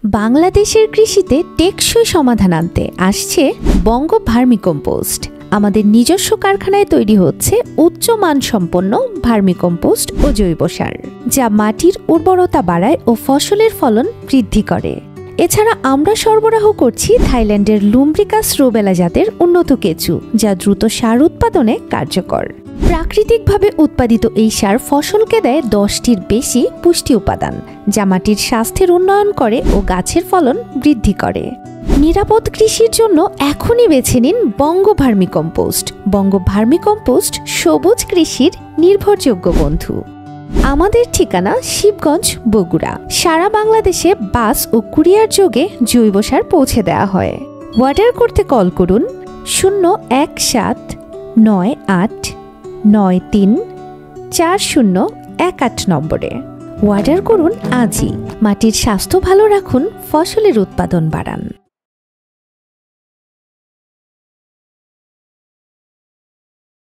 বাংলাদেশের কৃষিতে টেকসই সমাধান আনতে আসছে বঙ্গ ভার্মিকম্পোস্ট। আমাদের নিজস্ব কারখানায় তৈরি হচ্ছে উচ্চ মানসম্পন্ন ভার্মিকম্পোস্ট ও জৈব সার, যা মাটির উর্বরতা বাড়ায় ও ফসলের ফলন বৃদ্ধি করে। এছাড়া আমরা সরবরাহ করছি থাইল্যান্ডের লুম্ব্রিকাস রুবেলা জাতের উন্নত কেঁচু, যা দ্রুত সার উৎপাদনে কার্যকর। প্রাকৃতিকভাবে উৎপাদিত এই সার ফসলকে দেয় 10টির বেশি পুষ্টি উপাদান, যা মাটির স্বাস্থ্যের উন্নয়ন করে ও গাছের ফলন বৃদ্ধি করে। নিরাপদ কৃষির জন্য এখনই বেছে নিন বঙ্গ ভার্মিকম্পোস্ট। বঙ্গ ভার্মিকম্পোস্ট সবুজ কৃষির নির্ভরযোগ্য বন্ধু। আমাদের ঠিকানা শিবগঞ্জ, বগুড়া। সারা বাংলাদেশে বাস ও কুরিয়ার যোগে জৈব সার পৌঁছে দেওয়া হয়। অর্ডার করতে কল করুন 01798934018 নম্বরে। অর্ডার করুন আজই। মাটির স্বাস্থ্য ভালো রাখুন, ফসলের উৎপাদন বাড়ান।